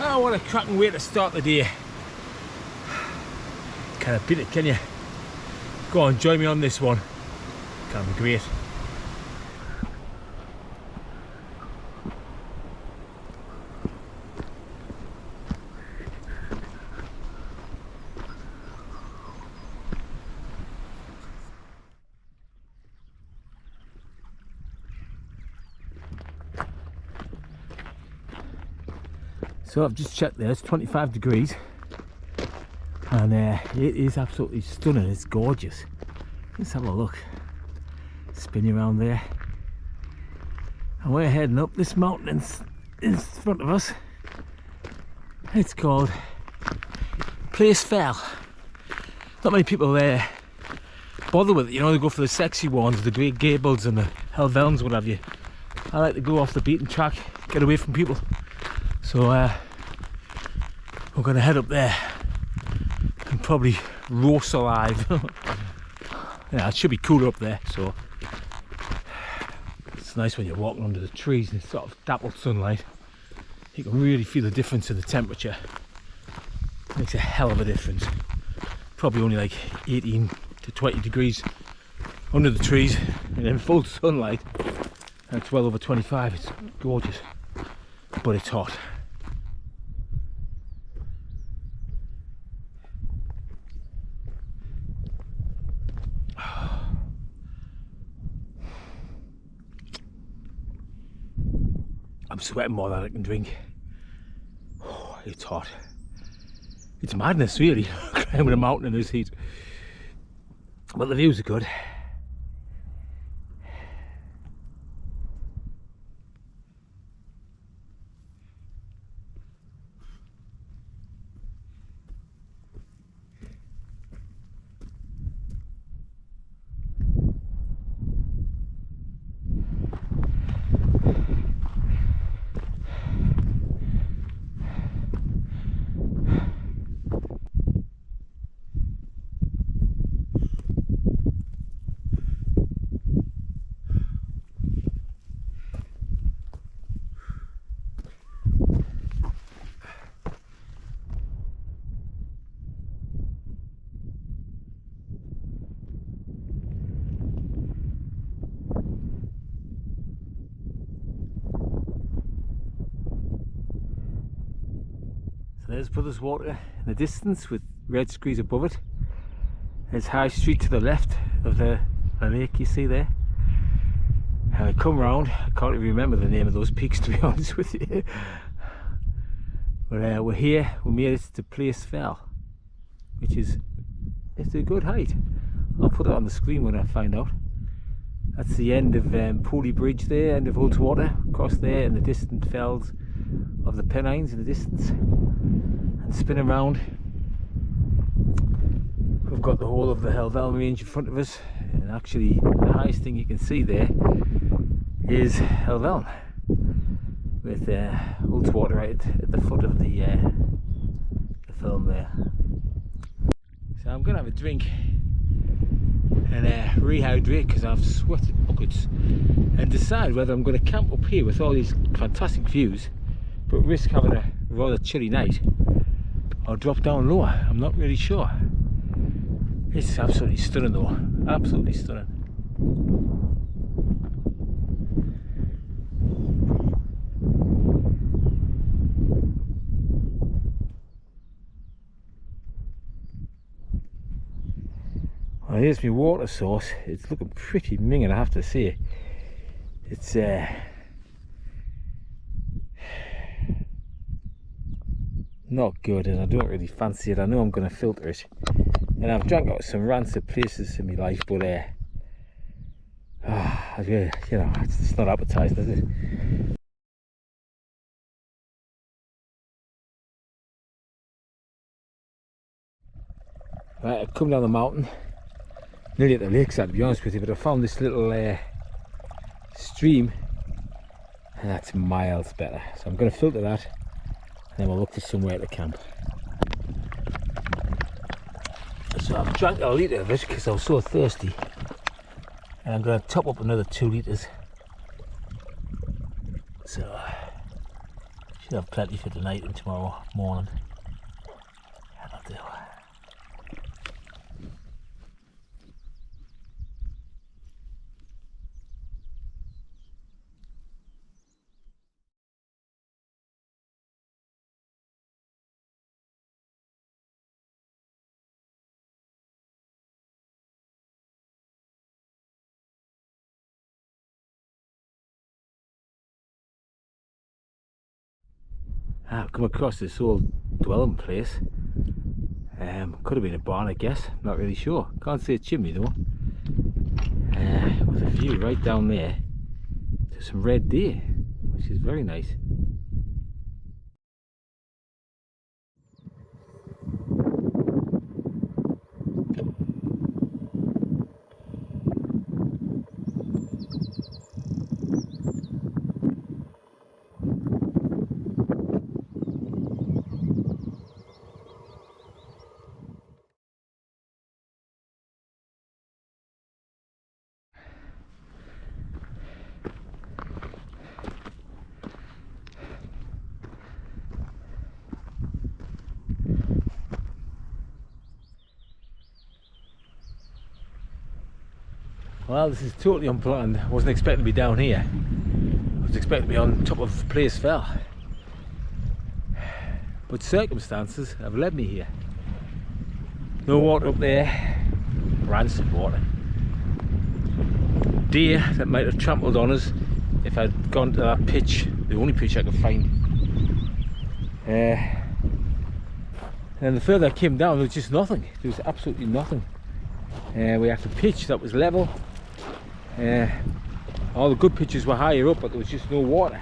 Oh, what a cracking way to start the day. Can't beat it, can you? Go on, join me on this one. Can't be great. So I've just checked there, it's 25 degrees and it is absolutely stunning, it's gorgeous. Let's have a look. Spinning around there. And we're heading up this mountain in front of us. It's called Place Fell. Not many people there bother with it, you know, they go for the sexy ones, the Great Gables and the Helvelns, what have you. I like to go off the beaten track, get away from people. So we're going to head up there and probably roast alive. Yeah, it should be cooler up there, so it's nice when you're walking under the trees and it's sort of dappled sunlight. You can really feel the difference in the temperature. Makes a hell of a difference. Probably only like 18 to 20 degrees under the trees, and in full sunlight and it's well over 25. It's gorgeous, but it's hot. I'm sweating more than I can drink. Oh, it's hot. It's madness, really, climbing a mountain in this heat. But the views are good. There's Brothers Water in the distance with red screes above it. There's High Street to the left of the lake you see there. And I come round, I can't even remember the name of those peaks to be honest with you. But we're here, we made it to Place Fell, which is, it's a good height. I'll put it on the screen when I find out. That's the end of Pooley Bridge there, end of Wildswater, across there in the distant fells of the Pennines in the distance. And spin around, we've got the whole of the Helvellyn range in front of us, and actually the highest thing you can see there is Helvellyn, with Wildswater right at the foot of the film there. So I'm going to have a drink and rehydrate because I've sweated buckets, and decide whether I'm going to camp up here with all these fantastic views but risk having a rather chilly night, or drop down lower. I'm not really sure. It's absolutely stunning though, absolutely stunning. Well, here's my water source. It's looking pretty minging, I have to say. It's not good, and I don't really fancy it. I know I'm going to filter it, and I've drank out some rancid places in my life, but you know, it's not appetizing, is it? Right, I've come down the mountain, nearly at the lakeside to be honest with you, but I found this little stream, and that's miles better. So I'm going to filter that, and then we'll look for somewhere to camp. So I've drank a litre of it because I was so thirsty, and I'm going to top up another 2 litres. So should have plenty for tonight and tomorrow morning. That'll do. I've come across this old dwelling place. Could have been a barn, I guess. Not really sure. Can't see a chimney though. With a view right down there to some red deer, which is very nice. Well, this is totally unplanned. I wasn't expecting to be down here. I was expecting to be on top of Place Fell. But circumstances have led me here. No water up there. Rancid water. Deer that might have trampled on us if I'd gone to that pitch, the only pitch I could find. And the further I came down, there was just nothing. There was absolutely nothing. We had to pitch that was level. All the good pitches were higher up, but there was just no water.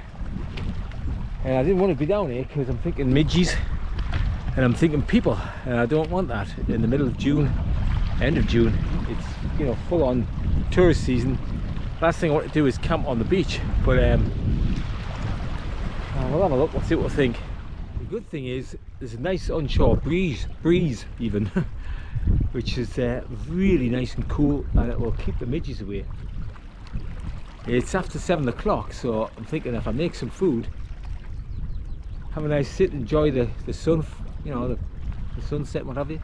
And I didn't want to be down here because I'm thinking midges and I'm thinking people, and I don't want that in the middle of June, end of June. It's, you know, full on tourist season. Last thing I want to do is camp on the beach, but we'll have a look, we'll see what we think. The good thing is there's a nice onshore breeze even, which is really nice and cool, and it will keep the midges away. It's after 7 o'clock, so I'm thinking if I make some food, have a nice sit, enjoy the sun, you know, the sunset, what have you,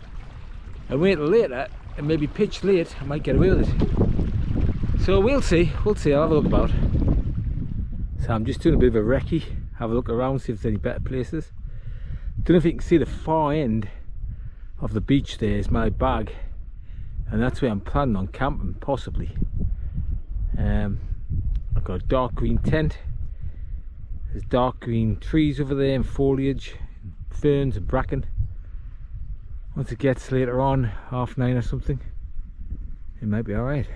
and wait till later and maybe pitch late. I might get away with it. So we'll see, I'll have a look about. So I'm just doing a bit of a recce, have a look around, see if there's any better places. Don't know if you can see the far end of the beach there is my bag, and that's where I'm planning on camping, possibly. I've got a dark green tent. There's dark green trees over there and foliage, and ferns and bracken. Once it gets later on, 9:30 or something, it might be alright.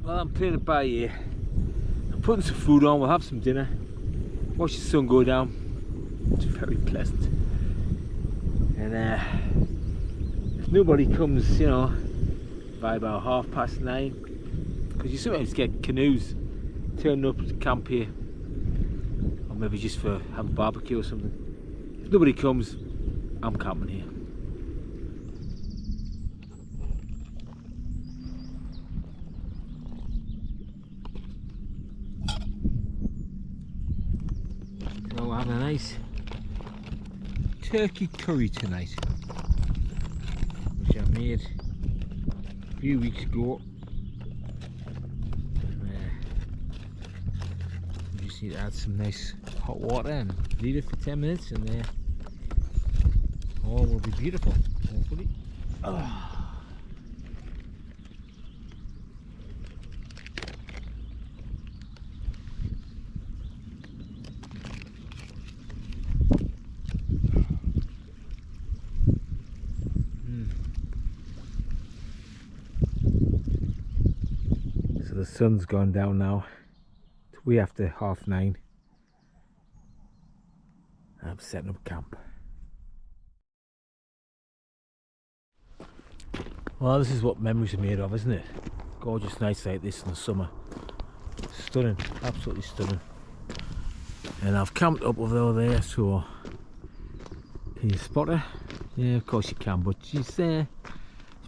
Well, I'm playing it by ear. I'm putting some food on, we'll have some dinner, watch the sun go down. It's very pleasant. And if nobody comes, you know, by about 9:30, because you sometimes get canoes turning up to camp here, or maybe just for have a barbecue or something. If nobody comes, I'm camping here. So we're having a nice turkey curry tonight, which I made a few weeks ago. You just need to add some nice hot water and leave it for 10 minutes, and all will be beautiful, hopefully. Oh. So the sun's gone down now. It's way after 9:30. I'm setting up camp. Well, this is what memories are made of, isn't it? Gorgeous nights like this in the summer. Stunning, absolutely stunning. And I've camped up over there, so can you spot her? Yeah, of course you can, but she's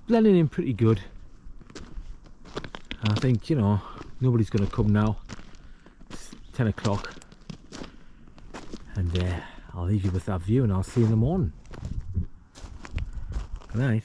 blending in pretty good. And I think, you know, nobody's going to come now. It's 10 o'clock. And I'll leave you with that view, and I'll see you in the morning. Good night.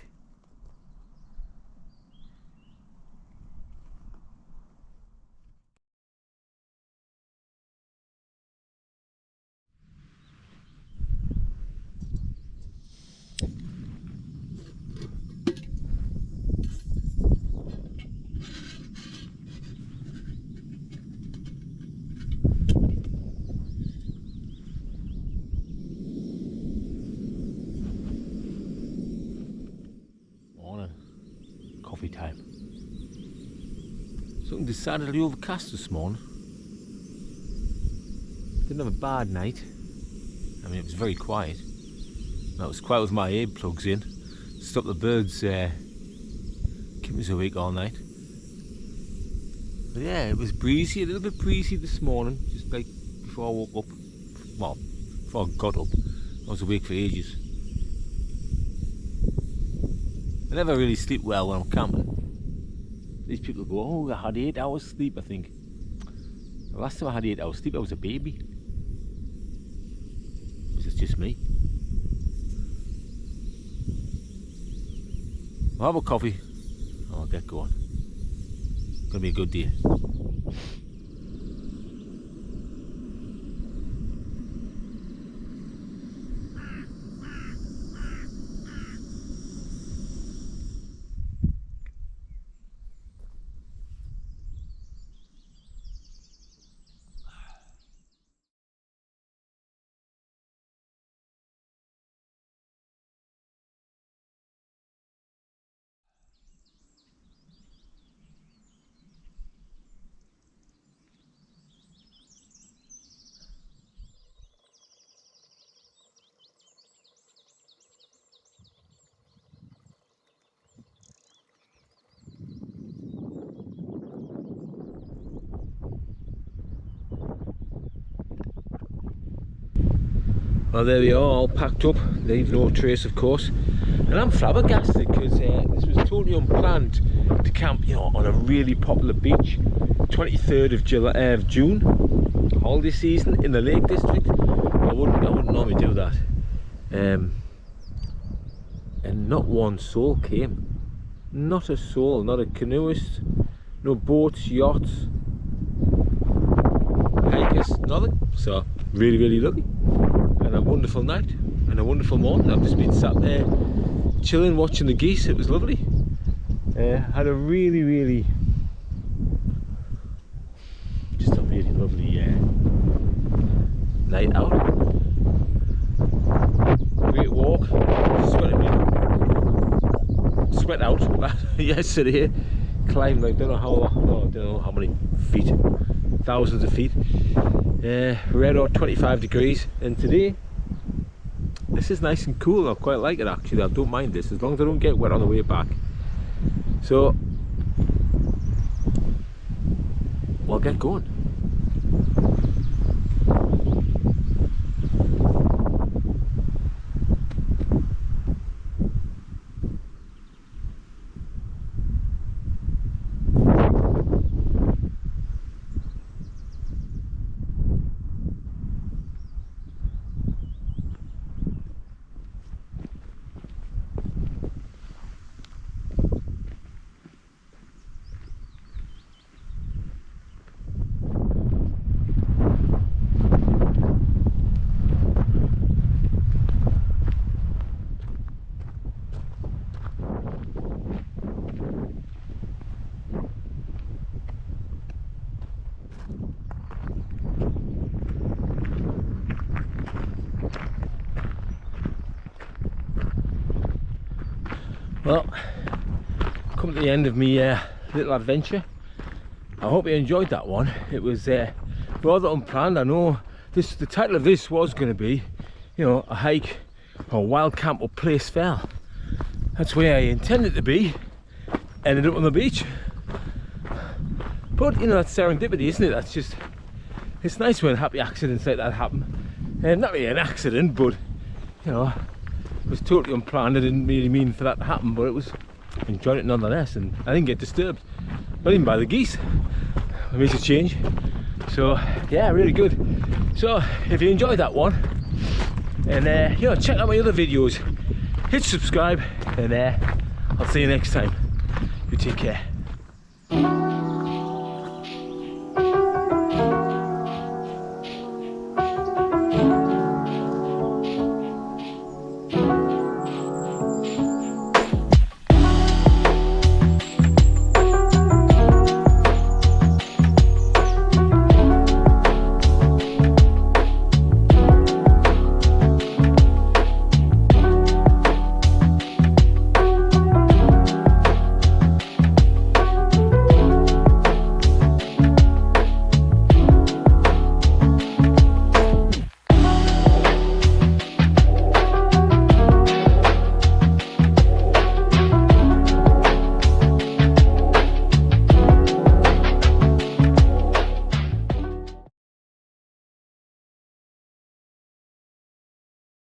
Coffee time. Something decidedly overcast this morning. Didn't have a bad night. I mean, it was very quiet. That was quiet with my earplugs in. Stop the birds keep us awake all night. But yeah, it was breezy, a little bit breezy this morning, just like before I woke up. Well, before I got up. I was awake for ages. I never really sleep well when I'm camping. These people go, oh, I had 8 hours sleep, I think. The last time I had 8 hours sleep, I was a baby. Was it just me? I'll have a coffee and I'll get going. It's gonna be a good day. Well, there we are, all packed up, leave no trace of course. And I'm flabbergasted because this was totally unplanned to camp, you know, on a really popular beach. 23rd of June, holiday season in the Lake District. I wouldn't normally do that. And not one soul came. Not a soul, not a canoeist, no boats, yachts, hikers, nothing. So, really, really lucky. And a wonderful night and a wonderful morning. I've just been sat there chilling, watching the geese. It was lovely. Had a really just a really lovely night out. Great walk. Sweat out yesterday. Climbed like don't know how many feet, thousands of feet. Red hot 25 degrees, and today this is nice and cool. I quite like it actually. I don't mind this as long as I don't get wet on the way back. So we'll get going. Well, come to the end of my little adventure. I hope you enjoyed that one. It was rather unplanned. I know the title of this was going to be, you know, a hike or wild camp or place fell. That's where I intended to be. Ended up on the beach. But you know, that's serendipity, isn't it? That's just, it's nice when happy accidents like that happen. Not really an accident, but you know, it was totally unplanned. I didn't really mean for that to happen, but it was, enjoyed it nonetheless, and I didn't get disturbed, not even by the geese. It makes a change. So yeah, really good. So if you enjoyed that one, and you know, check out my other videos, hit subscribe, and I'll see you next time. You take care.